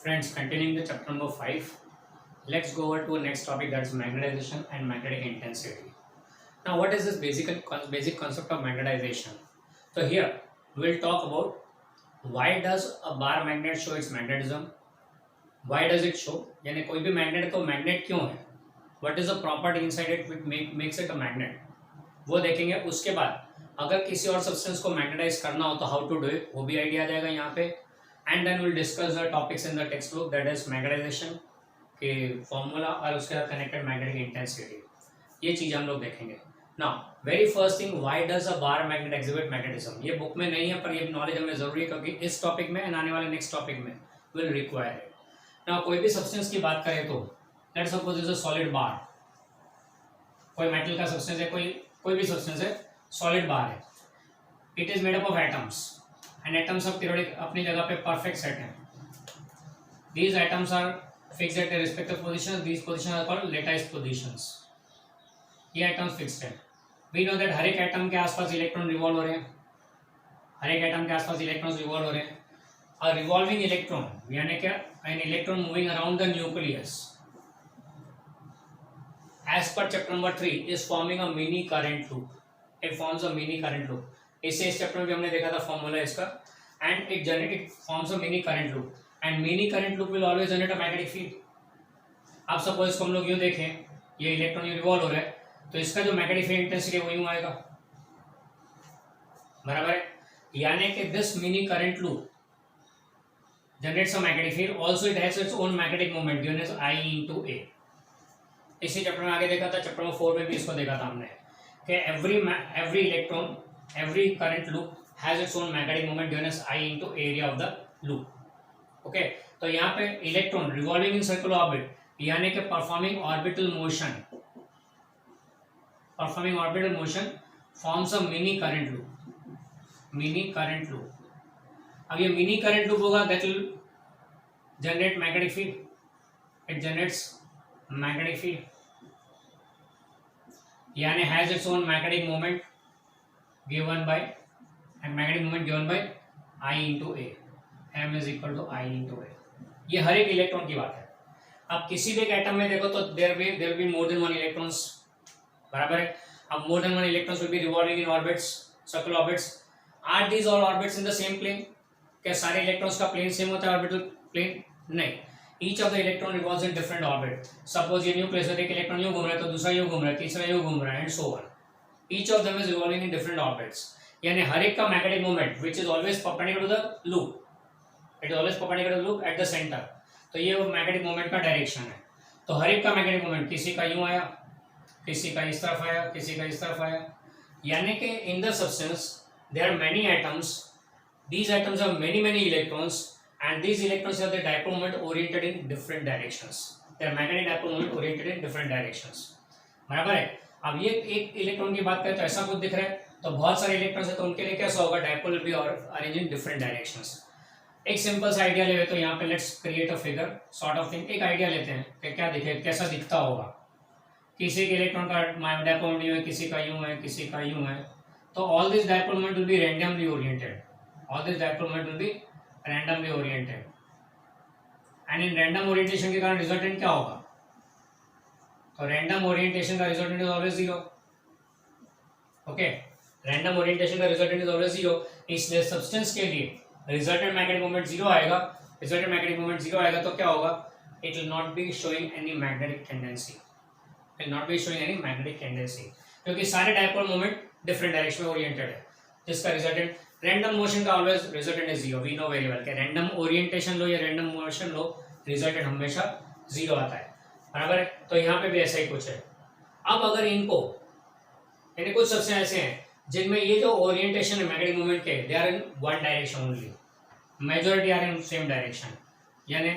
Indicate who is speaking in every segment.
Speaker 1: Friends, continuing the chapter number 5, let's go over to the next topic, that is magnetization and magnetic intensity. Now, what is this basic concept of magnetization? So here we'll talk about why does a bar magnet show its magnetism? Why does it show? यानी कोई भी magnet है तो magnet क्यों है? What is the property inside it which makes it a magnet? वो देखेंगे. उसके बाद अगर किसी और सब्सटेंस को मैग्नेटाइज करना हो तो हाउ टू डू इट, वो भी आइडिया आ जाएगा यहाँ पे. And then will discuss the topics in the text book, that is magnetization के फॉर्मूला और उसके साथ कनेक्टेड मैग्नेटिक इंटेंसिटी. ये चीज़ हम लोग देखेंगे. Now very first thing, why does a bar magnet exhibit magnetism? ये बुक में नहीं है पर ये नॉलेज हमें जरूरी है क्योंकि इस टॉपिक में एंड आने वाले नेक्स्ट टॉपिक में विल रिक्वायर इट. नाउ कोई भी सब्सटेंस की बात करें तो let's suppose is a solid bar. कोई मेटल का सब्सटेंस है, कोई भी सब्सटेंस है, सॉलिड बार है. It is made up of atoms and atoms of periodic अपनी जगह पे परफेक्ट सेट है. These atoms are fixed at respective positions. These positions are called latticed positions. ये एटम्स फिक्स्ड है. वी नो दैट हर एक atom के आसपास इलेक्ट्रॉन रिवॉल्व हो रहे हैं. हर एक एटम के आसपास इलेक्ट्रॉन्स रिवॉल्व हो रहे हैं. अ रिवॉल्विंग इलेक्ट्रॉन यानी क्या, an electron moving around the nucleus as per chapter number 3 is forming a mini current loop. It forms a mini current loop. इस चैप्टर में भी हमने देखा था फॉर्मूला इसका. And it forms a mini current loop and mini current loop will always generate a magnetic field. आप suppose इसको हम लोग यूँ देखें, ये इलेक्ट्रॉन यूँ रिवॉल्व हो रहा है तो इसका जो मैग्नेटिक फील्ड इंटेंसिटी है वो यूँ आएगा, बराबर है. यानी कि this mini current loop generates a magnetic field. Also it has its own magnetic moment given as I into A. इसी चैप्टर में आगे देखा था, चैप्टर नंबर 4 में भी इसको देखा था हमने कि every electron, every current loop has its own magnetic moment given as I into area of the loop. Okay, तो यहाँ पे electron revolving in circular orbit यानी कि performing orbital motion forms a mini current loop. अब ये mini current loop होगा that will generate magnetic field. It generates magnetic field यानी has its own magnetic moment given by I into A. M is equal to I into A. ये हर एक electron की बात है. अब किसी भी एक एटम में देखो तो there will be more than one electrons, बराबर है. अब more than one electrons will be revolving in orbits, circular orbits. Are these all orbits in the same plane? क्या सारे इलेक्ट्रॉन्स का प्लेन सेम होता है, ऑर्बिटल प्लेन? नहीं. Each of the electron revolves in different orbit. Suppose ये nucleus में एक electron यूँ घूम रहा है तो दूसरा यूँ घूम रहा है, तीसरा यूँ घूम रहा है and so on. Each of them is revolving in different orbits. यानी हर एक का magnetic moment which is always perpendicular to the loop. It is always perpendicular to the loop at the center. तो ये वो मैग्नेटिक मोमेंट का direction है. तो हर एक का मैग्नेटिक मोमेंट किसी का यूँ आया, किसी का इस तरफ आया, किसी का इस तरफ आया. यानी कि in the substance there are many atoms. These atoms have many electrons. And these electrons have the dipole moment oriented in different directions. Their magnetic dipole moment oriented in different directions. बराबर है. अब ये एक electron की बात करें तो ऐसा कुछ दिख रहा है, तो बहुत सारे इलेक्ट्रॉन्स है तो उनके लिए कैसा होगा, dipole will be arrange in different directions. एक सिंपल सा आइडिया ले तो यहाँ पे let's create a figure sort of thing. एक आइडिया लेते हैं कि क्या दिखे, कैसा दिखता होगा. किसी के इलेक्ट्रॉन का डायपोल मोमेंट यूँ है, किसी का यूँ है, किसी का यूँ है. तो all this dipole moment will be randomly oriented. All this dipole moment will be randomly oriented. And in random orientation के कारण रिजल्टेंट क्या होगा, तो रैंडम ओरिएंटेशन का resultant is always zero. Okay, random orientation का रिजल्टेंट इज ऑलवेज जीरो. इसलिए substance के लिए रिजल्टेंट मैग्नेटिक मोमेंट जीरो आएगा. रिजल्टेंट मैग्नेटिक मोमेंट जीरो आएगा तो क्या होगा, it will not be showing any magnetic tendency. क्योंकि सारे डायपोल मोमेंट डिफरेंट डायरेक्शन में ओरिएंटेड है, जिसका रिजल्टेंट रैंडम मोशन का always resultant is zero. We know very well कि रैंडम ओरिएंटेशन लो या रैंडम मोशन लो, रिजल्टेंट हमेशा जीरो आता है, बराबर है. तो यहाँ पे भी ऐसा ही कुछ है. अब अगर इनको यानी कुछ सबसे ऐसे हैं जिनमें ये जो ओरिएंटेशन है मैग्नेटिक मोमेंट के, they are in one direction only. Majority are in same direction, यानी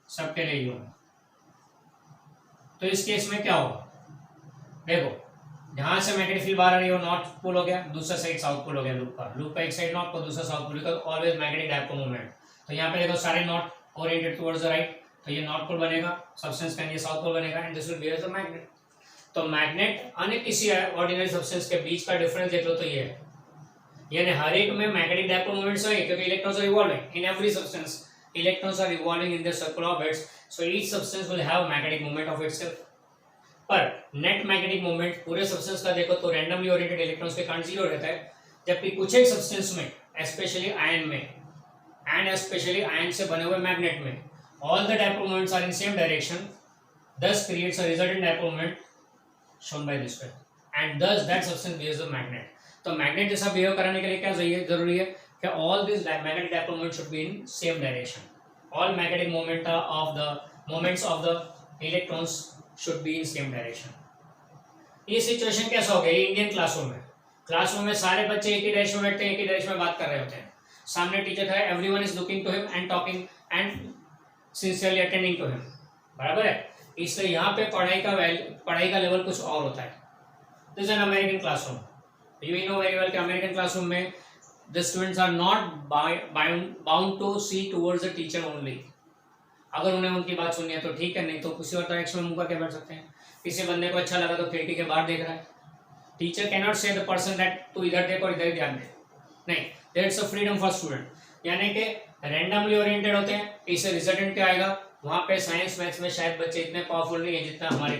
Speaker 1: सबके लिए यूं. तो इस केस में क्या होगा, देखो जहां से मैग्नेटिक फील्ड बाहर आ रही है वो नॉर्थ पोल हो गया, दूसरा साइड साउथ पोल हो गया. लूप का एक साइड नॉर्थ पोल, दूसरा south pole, because always magnetic dipole moment. तो यहाँ पे देखो सारे north oriented towards the right, तो ये नॉर्थ पोल बनेगा, सब्सटेंस का ये साउथ पोल बनेगा and this will be as a magnet. तो मैग्नेट अन्य किसी ऑर्डिनरी सब्सटेंस के बीच का डिफरेंस देख लो तो ये है, यानी हर एक में मैग्नेटिक डायपोल मोमेंट्स है क्योंकि electrons are revolving in every substance. electrons are revolving in their circular orbits, so each substance will have magnetic moment of itself. पर नेट मैग्नेटिक मोमेंट पूरे सब्सटेंस का देखो तो रैंडमली ओरिएंटेड इलेक्ट्रॉन्स के कारण zero रहता है, जबकि कुछ एक सब्सटेंस में स्पेशली आयन में एंड स्पेशली आयन से बने हुए मैग्नेट में all the dipole moments are in same direction, thus creates a resultant dipole moment shown by this way, and thus that substance behaves a magnet. तो magnet जैसा behave कराने के लिए क्या जरूरी है कि all this magnetic dipole moment should be in same direction, all magnetic moment of the moments of the electrons should be in same direction. ये सिचुएशन कैसा हो गया? ये इंडियन क्लासरूम में सारे बच्चे एक ही डायरेक्शन में बैठते हैं, एक ही डायरेक्शन में बात कर रहे होते हैं, सामने टीचर है, everyone is looking to him and talking and sincerely attending to him, बराबर है. इसलिए यहाँ पे पढ़ाई का लेवल कुछ और होता है. This is an American classroom. You know very well कि अमेरिकन क्लासरूम में the students are not bound to see towards the teacher only. अगर उन्हें उनकी बात सुननी है तो ठीक है, नहीं तो किसी और डायरेक्शन में मुंह करके बैठ सकते हैं. किसी बंदे को अच्छा लगा तो खिड़की के बाहर देख रहा है. टीचर कैन नॉट से द पर्सन दैट तू इधर देख और इधर ही ध्यान दे, नहीं. That's a freedom for student. यानी कि रैंडमली ओरिएंटेड होते हैं. इससे रिजल्टेंट क्या आएगा? वहाँ पे साइंस मैथ्स में शायद बच्चे इतने पावरफुल नहीं है जितना हमारे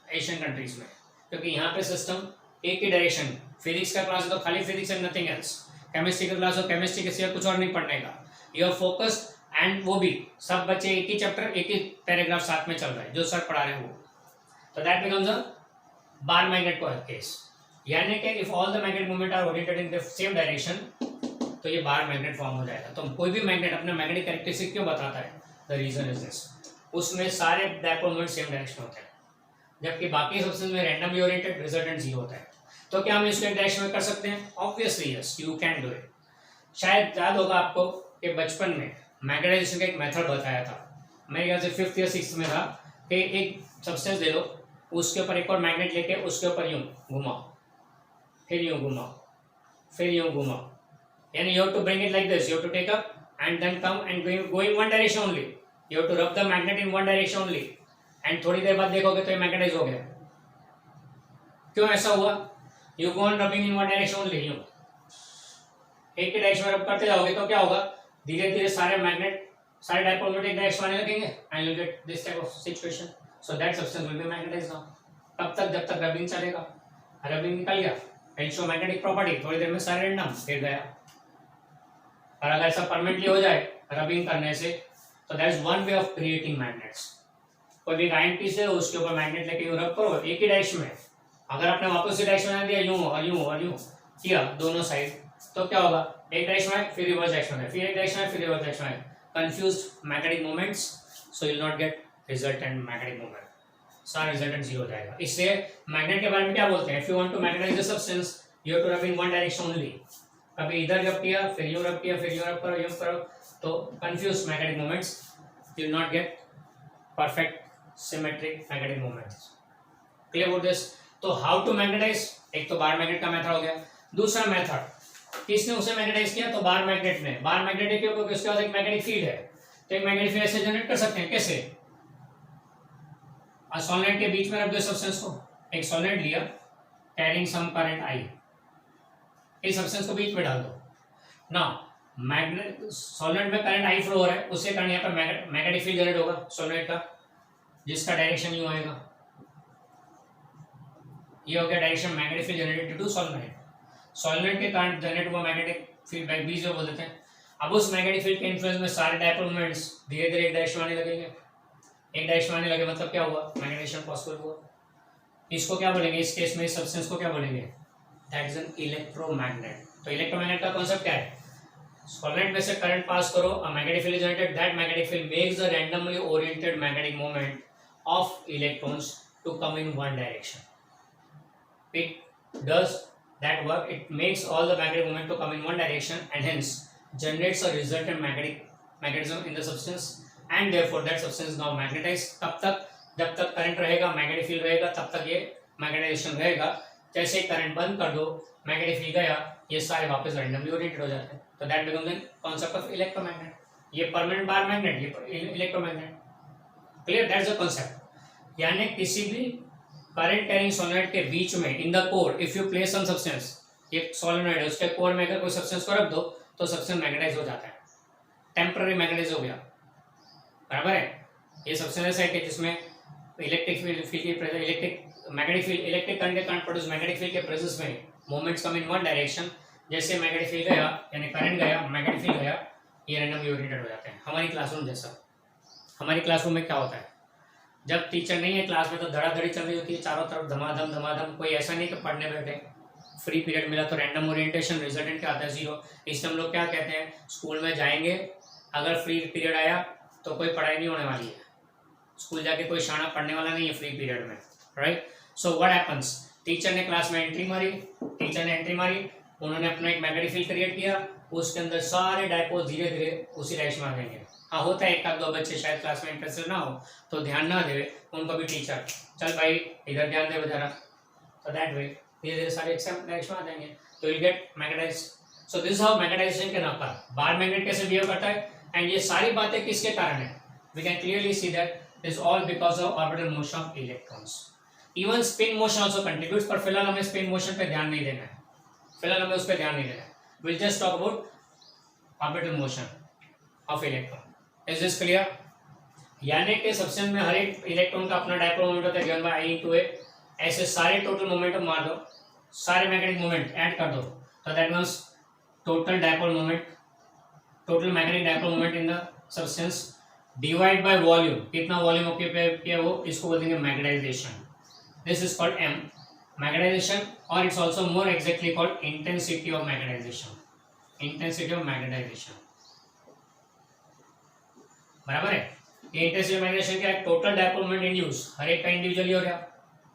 Speaker 1: एशियन कंट्रीज में, क्योंकि यहाँ पे सिस्टम एक ही डायरेक्शन. फिजिक्स का क्लास है तो खाली physics and nothing else. Chemistry का क्लास हो केमिस्ट्री के सिवा कुछ और नहीं पढ़ने का. यू आर फोकस्ड एंड वो भी सब बच्चे एक ही चैप्टर एक ही पैराग्राफ साथ में चल रहा है जो सर पढ़ा रहे हैं वो. तो that becomes a bar magnet case. यानी कि if all the magnet movement are oriented in the same direction तो ये बार मैग्नेट फॉर्म हो जाएगा. तो कोई भी मैग्नेट अपने मैग्नेटिक कैरेक्टरिस्टिक क्यों बताता है? द रीजन इज दिस, उसमें सारे डायपोल मोमेंट सेम डायरेक्शन होते हैं, जबकि बाकी सब्सटेंस में रैंडमली ओरिएंटेड रिजल्टेंट जीरो होता है. तो क्या हम इसको एक डायरेक्शन में कर सकते हैं? Obviously yes, you can do it. शायद याद होगा आपको कि बचपन में मैग्नेटाइजेशन का एक मेथड बताया था, मेरे ख्याल से 5th या 6th में था, कि एक सब्सटेंस ले लो, उसके ऊपर एक और मैग्नेट लेके उसके ऊपर यूं घुमाओ, फिर यूं घुमाओ, फिर यूं घुमाओ. यानी you have to bring it like this, you have to take up and then come and go in one direction only. You have to rub the magnet in one direction only. And थोड़ी देर बाद देखोगे तो ये magnetise हो गया. क्यों ऐसा हुआ? You go on rubbing in one direction only. यूं एक ही डायरेक्शन में रब करते जाओगे तो क्या होगा? धीरे धीरे सारे मैग्नेट सारे डायपोल मोमेंट एक डायरेक्शन आने लगेंगे and you get this type of situation. So that substance will be magnetized now. तब तक जब तक रबिंग चलेगा. रबिंग निकल गया, and show magnetic property. थोड़ी देर में सारे रैंडम फिर गया. और अगर ऐसा परमानेंटली हो जाए रबिंग करने से तो that is one way of creating magnets. कोई भी आयन पीस है उसके ऊपर मैग्नेट लेके यूं रब करो एक ही डायरेक्शन में. अगर आपने वापस से डायरेक्शन बना दिया यूं और यूं और यूं किया दोनों साइड, तो क्या होगा? एक डायरेक्शन में फिर रिवर्स डायरेक्शन में, फिर एक डायरेक्शन में फिर रिवर्स डायरेक्शन में. Confused magnetic moments, so you will not gate resultant magnetic moment. सारा रिजल्टेंट जीरो हो जाएगा. इससे मैग्नेट के बारे में क्या बोलते हैं? If you want to magnetise the substance you have to rub in one direction only. कभी इधर रब किया फिर यूं रब किया फिर यूं रब करो यूं करो, तो confuse magnetic moments, you will not gate perfect symmetric magnetic moments. Clear about this? तो हाउ टू मैग्नेटाइज? एक तो बार मैग्नेट का मेथड हो गया. दूसरा मेथड किसने उसे मैग्नेटाइज किया? तो बार मैग्नेट ने. बार मैग्नेट क्यों? क्योंकि उसके पास एक मैग्नेटिक फील्ड है. तो एक मैग्नेटिक फील्ड ऐसे जनरेट कर सकते हैं. कैसे? सॉलिनॉइड के बीच में रख दो सब्सटेंस को. एक सॉलिनॉइड लिया कैरिंग सम करंट आई, इस सब्सटेंस को बीच में डाल दो. नाउ मैग्नेट सॉलिनॉइड में करंट आई फ्लो हो रहा है, उससे कारण यहाँ पर मैग्नेटिक फील्ड जनरेट होगा सॉलिनॉइड का, जिसका डायरेक्शन यूं आएगा. ये हो गया direction magnetic field generated to solenoid. Solenoid के कारण जनरेट हुआ मैग्नेटिक फील्ड बाय बीज जो बोल देते हैं. अब उस मैग्नेटिक फील्ड के इन्फ्लुएंस में सारे डायपोल मोमेंट्स धीरे धीरे एक डायरेक्शन आने लगेंगे. एक डायरेक्शन आने लगे मतलब क्या हुआ? मैग्नेटाइजेशन पॉसिबल हुआ. इसको क्या बोलेंगे? इस केस में इस सब्सटेंस को क्या बोलेंगे? That is an electromagnet. तो इलेक्ट्रोमैग्नेट का कॉन्सेप्ट क्या है? सॉलिनॉइड में से करंट पास करो, a magnetic field generated. That magnetic field makes the randomly oriented magnetic moment of electrons to come in one direction. It does that work. It makes all the magnetic moment to come in one direction and hence generates a resultant magnetism in the substance and therefore that substance is now magnetized. तब तक जब तक current रहेगा magnetic field रहेगा तब तक ये magnetisation रहेगा. जैसे करंट बंद कर दो मैग्नेटिक फील्ड गया, ये सारे वापस रैंडमली ओरिएंटेड हो जाते हैं. तो that becomes the concept of electromagnet. ये परमानेंट बार मैग्नेट, ये electromagnet. Clear? That's the concept. यानी किसी भी करंट कैरिंग सोलेनॉइड के बीच में in the core if you place some substance, ये सोलेनॉइड है उसके कोर में अगर कोई सब्सटेंस को रख दो तो सब्सटेंस मैग्नेटाइज हो जाता है. टेम्पररी मैग्नेटाइज हो गया, बराबर है। ये सबसे नया सेट है जिसमें इलेक्ट्रिक फील्ड की electric magnetic field electric current के कारण प्रोड्यूस मैग्नेटिक फील्ड के प्रेजेंस में moments come in one direction. जैसे मैग्नेटिक फील्ड गया यानी करंट गया, मैग्नेटिक फील्ड गया, ये रैंडमली ओरिएंटेड हो जाते हैं। हमारी क्लासरूम जैसा, हमारी क्लासरूम में क्या होता है, जब टीचर नहीं है क्लास में तो धड़ाधड़ी चल रही होती है चारों तरफ, धमाधम धमाधम। कोई ऐसा नहीं कि पढ़ने बैठे, फ्री पीरियड मिला तो रैंडम ओरिएंटेशन, रिजल्टेंट क्या आता है 0। इसलिए हम लोग क्या कहते हैं, स्कूल में जाएंगे अगर फ्री पीरियड आया तो कोई पढ़ाई नहीं होने वाली है, स्कूल जाके कोई शाना पढ़ने वाला नहीं है फ्री पीरियड में, right. So what happens, teacher ने क्लास में एंट्री मारी, उन्होंने अपना एक मैग्नेटिक फील्ड क्रिएट किया, उसके अंदर सारे डायपोल धीरे धीरे उसी डायरेक्शन में आ जाएंगे। हाँ होता है एक आध दो बच्चे शायद क्लास में इंटरेस्टेड ना हो तो ध्यान ना दे, उनको भी टीचर चल भाई इधर ध्यान दे जरा, तो दैट वे धीरे धीरे सारे एक डायरेक्शन में आ जाएंगे, तो will get magnetise. So this is how magnetisation can occur, bar magnet कैसे बिहेव करता है, एंड ये सारी बातें किसके कारण है, we can clearly see that it is all because of orbital motion of electrons. Even spin motion also contributes, पर फिलहाल हमें स्पिन मोशन पे ध्यान नहीं देना है, फिलहाल हमें उस पर ध्यान नहीं देना है। Will just talk about orbital motion of electron. Is this clear? यानी कि सब्सटेंस में हर एक इलेक्ट्रॉन का अपना डायपोल मोमेंट होता है given by I into A। ऐसे सारे टोटल मोमेंटम मार दो, सारे मैग्नेटिक मोमेंट ऐड कर दो, तो that means total dipole moment, total magnetic dipole moment in the substance divide by volume, कितना वॉल्यूम ऑक्यूपाई किया वो, इसको बोलेंगे magnetisation. This is called M magnetisation, और it's also more exactly called intensity of magnetisation, intensity of magnetisation, बराबर है। ये intensity of magnetisation क्या है, total dipole moment in use, हर एक का इंडिविजुअली हो गया,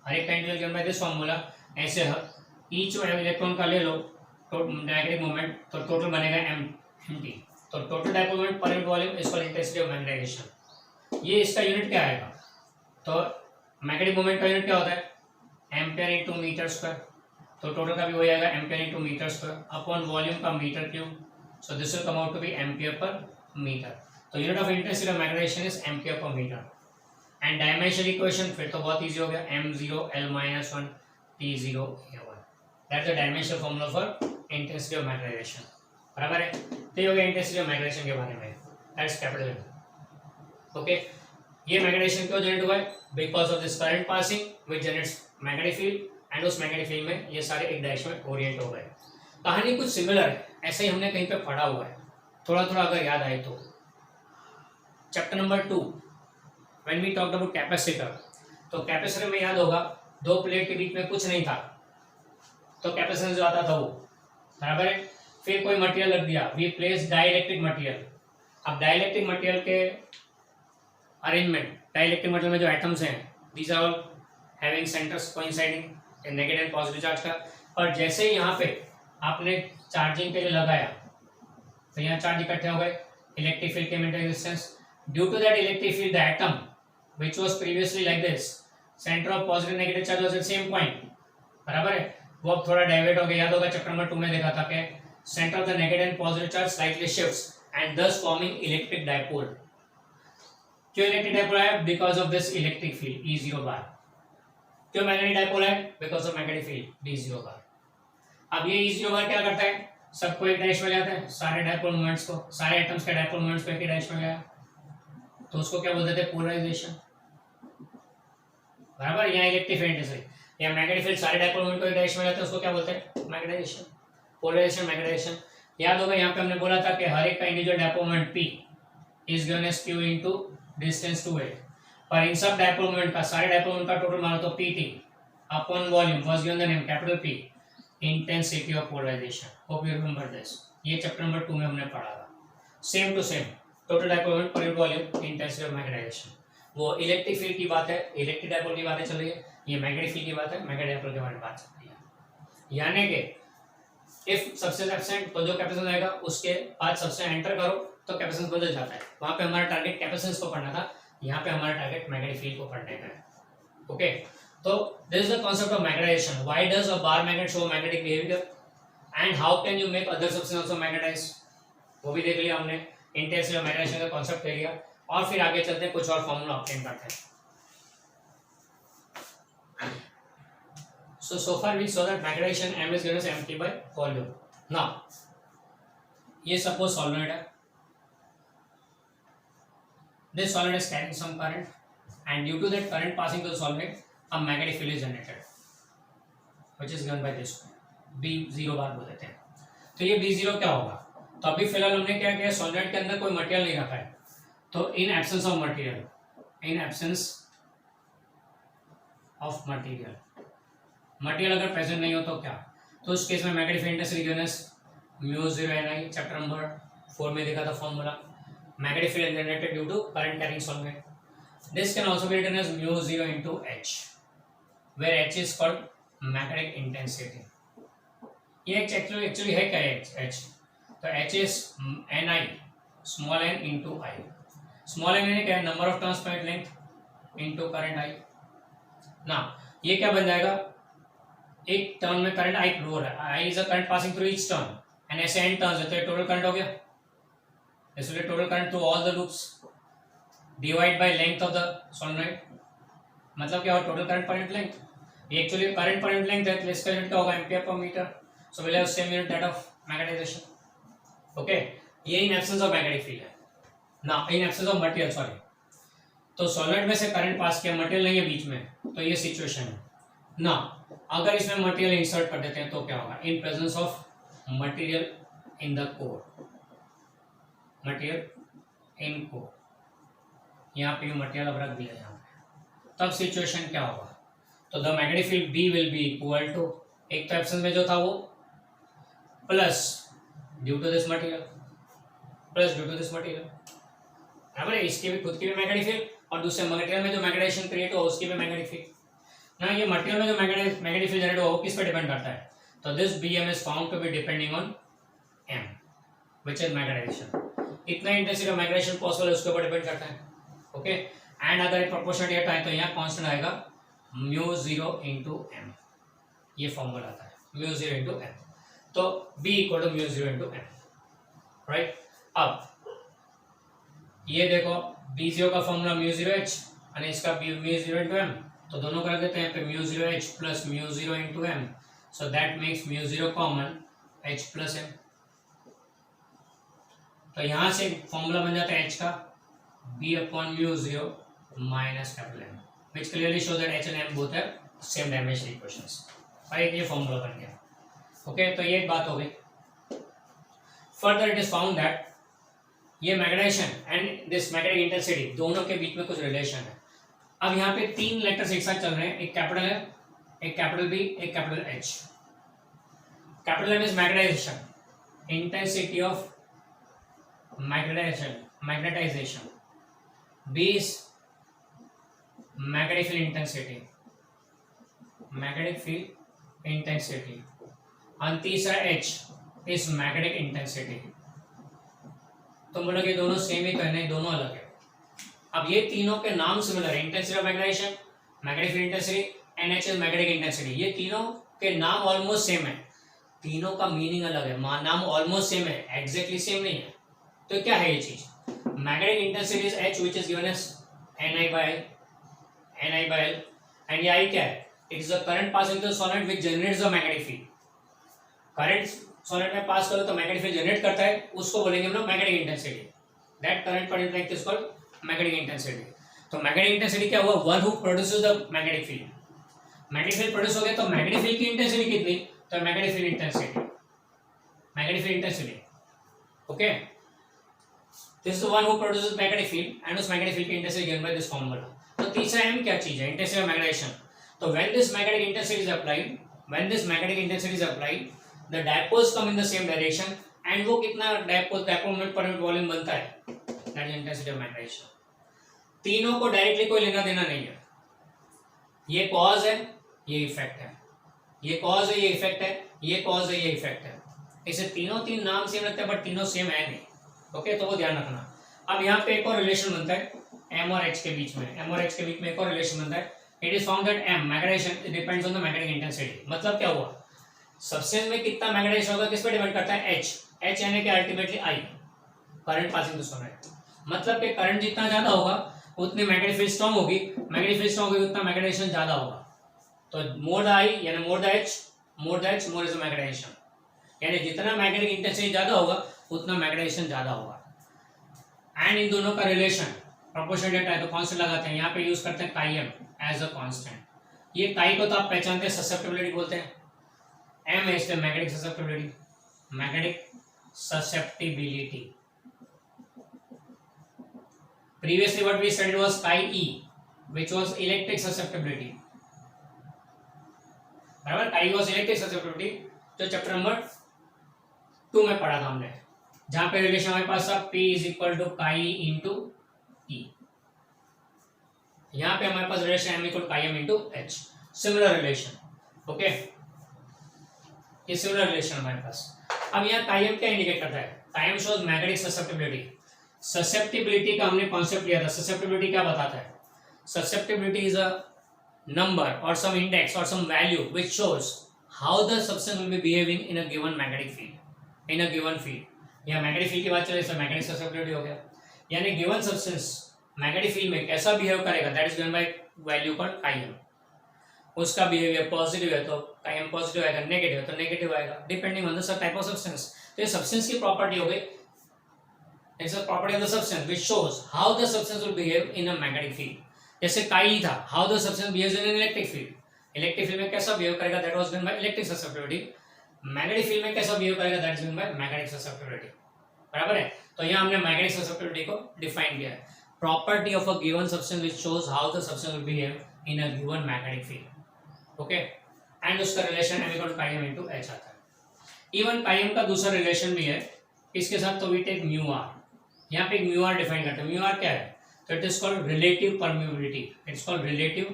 Speaker 1: हर एक का individual given by this formula. ऐसे ईच इलेक्ट्रॉन का ले लो मैग्नेटिक मोमेंट, तो टोटल बनेगा MT, तो total dipole moment per unit volume is called intensity of magnetisation. ये इसका यूनिट क्या आएगा, तो मैग्नेटिक मोमेंट का यूनिट क्या होता है, एम्पियर इंटू मीटर स्क्वायर, तो टोटल का भी वही आएगा ampere into metre square upon volume का metre cube, so this will come out to be ampere per metre. तो unit of intensity of magnetisation is ampere per metre. And dimensional equation फिर तो बहुत easy हो गया, M0 L-1 T0 A1, that's the dimensional formula for intensity of magnetisation, बराबर है। तो ये हो गया इंटेंसिटी ऑफ मैग्नेटाइजेशन के बारे में, दैट्स कैपिटल M। ओके, ये मैग्नेटाइजेशन क्यों जनरेट हुआ है, because of this current passing which generates magnetic field, and उस मैग्नेटिक फील्ड में ये सारे एक डायरेक्शन में ओरिएंट हो गए। कहानी कुछ सिमिलर है, ऐसे ही हमने कहीं पे पढ़ा हुआ है, थोड़ा थोड़ा अगर याद आए तो। Chapter number 2 when we talked about capacitor, तो कैपेसिटर में याद होगा दो प्लेट के बीच में कुछ नहीं था, तो कैपेसिटेंस जो आता था वो, बराबर है। फिर कोई मटेरियल रख दिया, वी प्लेस डाइलेक्ट्रिक मटेरियल। अब डाइलेक्ट्रिक मटेरियल के अरेंजमेंट, डाइलेक्ट्रिक मटेरियल में जो एटम्स हैं these are all having centres coinciding negative and positive charge का, और जैसे ही यहाँ पे आपने चार्जिंग के लिए लगाया तो यहाँ चार्ज इकट्ठे हो गए, electric field came into existence. Due to that electric field the atom which was previously like this, centre of positive negative charge was at same point, बराबर है, वो अब थोड़ा डाइवर्ट हो गया। याद होगा चैप्टर नंबर 2 में देखा था कि centre of the negative and positive charge slightly shifts and thus forming electric dipole. क्यों इलेक्ट्रिक डायपोल है, because of this electric field E0 बार। क्यों मैग्नेटिक डायपोल है, because of magnetic field D0 बार। अब ये E0 बार क्या करता है, सबको एक डायरेक्शन में ले आता है, सारे डायपोल मोमेंट्स को, सारे एटम्स के डायपोल मोमेंट्स को एक ही डायरेक्शन में ले आया, तो उसको क्या बोलते थे, पोलराइजेशन, बराबर। यहाँ इलेक्ट्रिक फील्ड से या मैग्नेटिक फील्ड सारे डायपोल मोमेंट को एक डायरेक्शन में लाते हैं, उसको क्या बोलते हैं, मैग्नेटाइजेशन, पोलराइजेशन, मैग्नेटाइजेशन। याद होगा यहाँ पे हमने बोला था कि हर एक का individual dipole moment P is given as Q into distance to it, पर इन सब डायपोल मोमेंट का, सारे डायपोल मोमेंट का टोटल मानो तो PT upon volume was given the name capital P, intensity of polarisation. Hope you remember this, ये chapter number 2 में हमने पढ़ा था। Same to same, total dipole moment per unit volume, intensity of magnetisation. वो electric field की बात है, electric dipole की बातें चल रही है, ये मैग्नेटिक फील्ड की बात है, मैग्नेटिक डायपोल के बारे में बात चल रही है। यानी कि इफ सबस्टेंस एब्सेंट तो जो कैपेसिटेंस आएगा उसके बाद सबस्टेंस एंटर करो तो कैपेसिटेंस बदल जाता है। वहां पे हमारा टारगेट कैपेसिटेंस को पढ़ना था, यहाँ पे हमारा टारगेट मैग्नेटिक फील्ड को पढ़ने का है। ओके, तो this is the concept of magnetisation. Why does a bar magnet show magnetic behaviour and how can you make other substance also magnetise, वो भी देख लिया हमने। इंटेंसिटी ऑफ मैग्नेटाइजेशन का कांसेप्ट ले लिया, और फिर आगे चलते हैं, कुछ और फार्मूला ऑब्टेन करते हैं। So far we saw that magnetization M is given as MT by volume. Now, ये suppose solenoid है, This solid is carrying some current, and due to that current passing to the solvent, a magnetic field is generated, which is given by this B0 बार बोल देते हैं. तो ये B0 क्या होगा? तो अभी फिलहाल हमने क्या किया, सॉलिड के अंदर कोई मटेरियल नहीं रखा है, तो इन absence of material, in absence of material, material अगर प्रेजेंट नहीं हो तो क्या, तो उस केस में मैग्नेटिक फील्ड इंटेंसिटी गिवन है μ0 Ni, चैप्टर नंबर 4 में देखा था formula. Magnetic field generated due to current carrying solvent. This can also be written as μ0 into H, where H is called magnetic intensity. ये actually है क्या है H? तो H is Ni, small n into I. Small n क्या है? Number of turns per length into current I. ना ये क्या बन जाएगा? एक टर्न में करंट I फ्लो हो रहा है. I is a current passing through each turn, and ऐसे n टर्न्स है तो ये टोटल करंट हो गया. This will be total current through all the loops divided by length of the solenoid. मतलब क्या होगा? Total current per unit length. ये actually current per unit length है, तो इसका यूनिट क्या होगा? Ampere per metre. So will have same unit that of magnetisation. Okay, ये in absence of magnetic field है ना, in absence of material, sorry. तो सॉलिड में से करंट पास किया, मटेरियल नहीं है बीच में, तो ये सिचुएशन है ना. अगर इसमें मटेरियल इंसर्ट कर देते हैं तो क्या होगा? In presence of material in the core, material in core, यहाँ पे मटेरियल अब रख दिया यहाँ पे, तब सिचुएशन क्या होगा? तो the magnetic field B will be equal to, एक तो एब्सेंस में जो था वो plus due to this material, plus due to this material, बराबर है. इसकी भी खुद की भी मैग्नेटिक फील्ड, और दूसरे मटेरियल में जो मैग्नेटाइजेशन क्रिएट हुआ उसकी भी मैग्नेटिक फील्ड ना. ये मटेरियल में जो मैग्नेटिक फील्ड जनरेट हुआ वो किस पे डिपेंड करता है? तो this BM is found to be depending on M, which is magnetisation. इतना इंटेंसिटी ऑफ माइग्रेशन पॉसिबल है उसके ऊपर डिपेंड करता है. ओके, एंड अगर एक प्रोपोर्शनल हटा है तो यहाँ कांस्टेंट आएगा μ0 into M. ये फॉर्मूला आता है μ0 into M. तो B equal to μ0 into M, right. अब ये देखो B0 का फॉर्मूला μ0H और इसका μ0 into M, तो दोनों को रख देते हैं पे μ0H plus μ0 into M. So that makes μ0 common H plus M. तो यहां से फॉर्मूला बन जाता है H का B/μ0 minus capital M, which clearly shows that H and M both have same dimensional equations. Right, ये फॉर्मूला बन गया. ओके, तो ये एक बात हो गई. Further it is found that ये magnetisation and this magnetic intensity दोनों के बीच में कुछ रिलेशन है. अब यहाँ पे तीन लेटर्स एक साथ चल रहे हैं, एक कैपिटल है, एक कैपिटल B, एक capital H. Capital M is magnetisation, intensity of magnetization. B is magnetic field intensity, और तीसरा H is magnetic intensity. तुम बोलोगे दोनों सेम ही तो है, नहीं, दोनों अलग है. अब ये तीनों के नाम सिमिलर है, intensity of magnetisation, magnetic field intensity and H is magnetic intensity. ये तीनों के नाम ऑलमोस्ट सेम है, तीनों का मीनिंग अलग है, नाम ऑलमोस्ट सेम है, एग्जैक्टली सेम नहीं है. तो क्या है ये चीज? Magnetic intensity is H which is given as Ni by L, and ये I क्या है? It is the current passing through solid which generates the magnetic field. Current solid में पास करो तो मैग्नेटिक फील्ड जनरेट करता है, उसको बोलेंगे हम लोग magnetic intensity. That current per unit length is called magnetic intensity. तो मैग्नेटिक इंटेंसिटी क्या हुआ? One who produces the magnetic field. Magnetic field produce हो गया तो मैग्नेटिक फील्ड की इंटेंसिटी कितनी? तो magnetic field intensity, magnetic field intensity. Okay, this is the one who produces magnetic field and उस मैग्नेटिक फील्ड की intensity given by this formula. तो तीसरा M क्या चीज है? Intensity of magnetisation. तो when this magnetic intensity is applied, when this magnetic intensity is applied, the dipoles come in the same direction, and वो कितना dipole per unit volume बनता है, that is intensity of magnetisation. तीनों को directly कोई लेना देना नहीं है. ये कॉज है, ये इफेक्ट है, ये कॉज है, ये इफेक्ट है, ये कॉज है, ये इफेक्ट है. इसे तीनों तीन नाम सेम लगते हैं बट तीनों सेम है नहीं. ओके, तो वो ध्यान रखना. अब यहाँ पे एक और रिलेशन बनता है M और H के बीच में, M और H के बीच में एक और रिलेशन बनता है. It is found that M magnetisation depends on the magnetic intensity. मतलब क्या हुआ? सब्सटेंस में कितना मैग्नेटाइजेशन होगा किस पे डिपेंड करता है? H यानी कि ultimately I, current passing through solid. मतलब कि करंट जितना ज्यादा होगा उतनी मैग्नेटिक फील्ड स्ट्रांग होगी, मैग्नेटिक फील्ड स्ट्रांग होगी उतना मैग्नेटाइजेशन ज्यादा होगा. तो मोर द I यानी more the H, more is the magnetization. यानी जितना मैग्नेटिक इंटेंसिटी ज्यादा होगा उतना मैग्नेटाइजेशन ज्यादा होगा. एंड इन दोनों का रिलेशन प्रोपोर्शनल डेटा है तो कांस्टेंट लगाते हैं, यहाँ पे यूज करते हैं काई एम एज अ कांस्टेंट। ये काई को तो आप पहचानते हैं, ससेप्टिबिलिटी बोलते हैं, एम है इसलिए magnetic susceptibility, magnetic susceptibility. Previously what we studied was chi e which was electric susceptibility, बराबर। chi was electric susceptibility जो चैप्टर नंबर 2 में पढ़ा था हमने, जहां पे रिलेशन हमारे पास था P is equal to chi into E। यहाँ पे हमारे पास relation m equal to chi m into h, similar relation. Okay, ये सिमिलर रिलेशन हमारे पास। अब यहाँ chi m क्या इंडिकेट करता है? chi m shows magnetic susceptibility. Susceptibility का हमने कॉन्सेप्ट लिया था। ससेप्टिबिलिटी क्या बताता है? ससेप्टिबिलिटी इज अ नंबर और सम इंडेक्स और some value which shows how the substance will be behaving in a given magnetic field, in a given field. यहाँ मैग्नेटिक फील्ड की बात चले तो मैग्नेटिक ससेप्टिबिलिटी हो गया, यानी गिवन सब्सटेंस मैग्नेटिक फील्ड में कैसा बिहेव करेगा, that is given by value called chi m। उसका बिहेवियर पॉजिटिव है तो chi m पॉजिटिव आएगा, नेगेटिव है तो नेगेटिव आएगा, depending on the type of substance. तो ये सब्सटेंस की प्रॉपर्टी हो गई, it's a property of the substance which shows how the substance will behave in a magnetic field। जैसे chi था, how the substance behaves in an electric field, electric field में कैसा behave करेगा, that was given by electric susceptibility। Magnetic field में कैसा behave करेगा, that is given by magnetic susceptibility, बराबर है। तो यहाँ हमने magnetic susceptibility को डिफाइन किया है, property of a given substance which shows how the substance will behave in a given magnetic field। Okay, and उसका relation m equal to chi m into h आता है। इवन chi m का दूसरा relation भी है इसके साथ, तो वी टेक म्यू आर। यहाँ पे एक म्यू आर डिफाइन करते हैं। म्यू आर क्या है? तो it is called relative permeability, it's called relative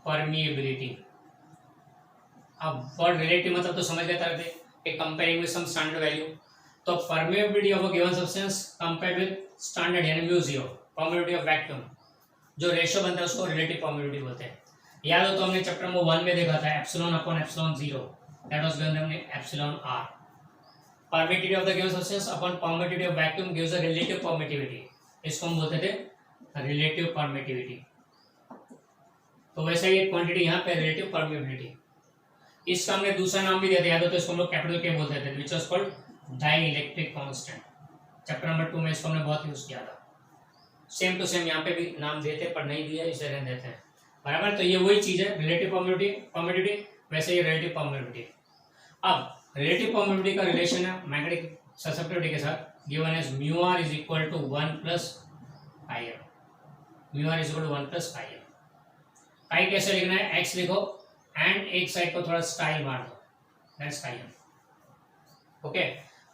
Speaker 1: permeability. अब वर्ड रिलेटिव मतलब तो समझ गए थे, comparing with some standard value. तो permeability of a given substance compared with standard यानी mu zero, permeability of vacuum, जो रेशियो बनता है उसको रिलेटिव परमिएबिलिटी बोलते हैं। याद हो तो हमने चैप्टर नंबर 1 में देखा था epsilon upon epsilon 0, that was given epsilon R. Permittivity of the given substance upon permittivity of vacuum gives a relative permittivity, इसको हम बोलते थे रिलेटिव परमिटिविटी। तो वैसे ही क्वांटिटी यहाँ पे रिलेटिव परमिटिविटी। इसका हमने दूसरा नाम भी दिया था, याद हो तो इसको हम लोग कैपिटल के बोलते थे, which was called dielectric constant. Chapter number 2 में इसको हमने बहुत यूज किया था। सेम टू सेम यहाँ पे भी नाम देते पर नहीं दिया, इसे रहने देते हैं, बराबर। तो ये वही चीज है, रिलेटिव परमिटिविटी, वैसे ही रिलेटिव परमिटिविटी। अब रिलेटिव परमिटिविटी का रिलेशन है मैग्नेटिक ससेप्टिबिलिटी के साथ, given as mu R is equal to 1 plus chi m। Mu R is equal to 1 plus chi m। chi कैसे लिखना है? x लिखो एंड एक साइड को थोड़ा स्टाइल मार दो, दैट्स chi m। ओके,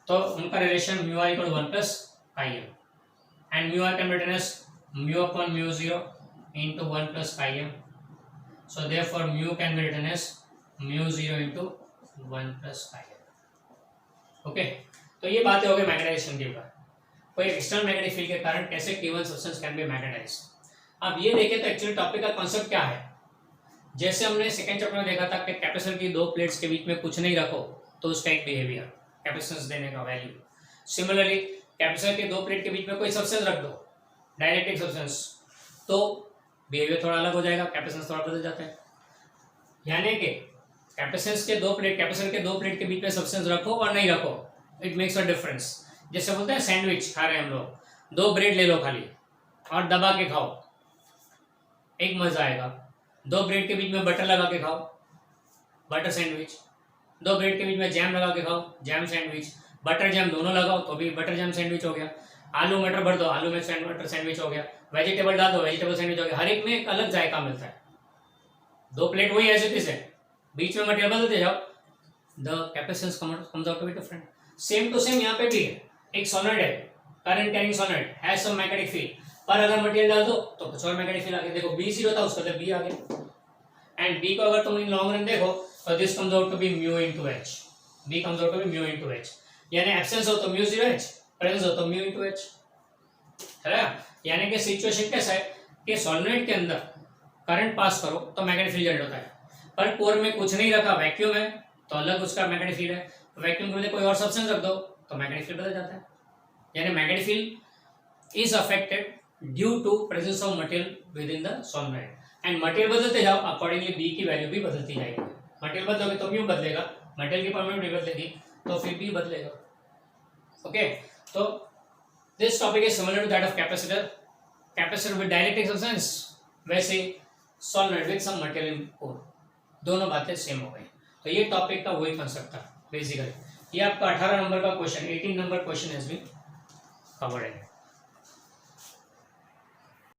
Speaker 1: तो उनका relation mu R equal to 1 plus chi m and mu R can be written as mu upon mu 0 into 1 plus chi m। So therefore mu can be written as mu 0 into 1 plus chi m। Okay, तो ये बातें हो गई magnetisation के ऊपर, कोई external magnetic field के कारण कैसे given substance can be magnetised. अब ये देखें तो एक्चुअली टॉपिक का कॉन्सेप्ट क्या है। जैसे हमने सेकंड चैप्टर में देखा था कि कैपेसिटर की दो प्लेट्स के बीच में कुछ नहीं रखो तो उसका एक बिहेवियर, कैपेसिटेंस देने का वैल्यू। सिमिलरली कैपेसिटर के दो प्लेट के बीच में कोई सब्सटेंस रख दो, डाइलेक्ट्रिक सब्सटेंस, तो बिहेवियर थोड़ा अलग हो जाएगा, कैपेसिटेंस थोड़ा बदल जाता है। यानी कि कैपेसिटर के दो प्लेट के बीच में सब्सटेंस रखो और नहीं रखो, इट मेक्स अ डिफरेंस। जैसे बोलते हैं सैंडविच खा रहे हैं हम लोग, 2 ब्रेड ले लो खाली और दबा के खाओ, एक मजा आएगा। 2 ब्रेड के बीच में बटर लगा के खाओ, बटर सैंडविच। 2 ब्रेड के बीच में जैम लगा के खाओ, जैम सैंडविच। बटर जैम दोनों लगाओ तो भी बटर जैम सैंडविच हो गया। आलू मटर भर दो, आलू में मटर सैंडविच हो गया। वेजिटेबल डाल दो, वेजिटेबल सैंडविच हो गया। हर एक में एक अलग जायका मिलता है। 2 प्लेट वही ऐसे किसे, बीच में मटेरियल बदलते जाओ, the capacitance comes out to be different. Same to same यहाँ पे भी है, एक सॉलिड है, current carrying solid has some magnetic field, पर अगर मटेरियल डाल दो तो कुछ और मैग्नेटिक फील्ड आ गया। देखो B0 था, उसका B आ गया। एंड B को अगर तुम इन लॉन्ग रन देखो तो this comes out to be mu into H। B comes out to be mu into H, यानी एब्सेंस हो तो म्यू 0H, प्रेजेंस हो तो म्यू इनटू H, है ना। यानी कि सिचुएशन कैसा है कि सॉलिड के अंदर करंट पास करो तो मैग्नेटिक फील्ड जनरेट होता है, पर कोर में कुछ नहीं रखा, वैक्यूम है, तो अलग उसका मैग्नेटिक फील्ड है। वैक्यूम के अंदर कोई और सब्सटेंस रख दो तो मैग्नेटिक फील्ड बदल जाता है। यानी magnetic field is affected due to presence of material within the solid. And material बदलते जाओ, अकॉर्डिंगली बी की वैल्यू भी बदलती जाएगी। मटेरियल बदलोगे तो म्यू बदलेगा, मटेरियल की परमिटिविटी बदलेगी तो फिर बी बदलेगा। ओके, तो this topic is similar to that of capacitor. Capacitor with dielectric substance, वैसे solvent with some material core, दोनों बातें सेम हो गई। तो ये टॉपिक का वही कंसेप्ट था बेसिकली। ये आपका 18 नंबर का question, 18 number question has been covered है।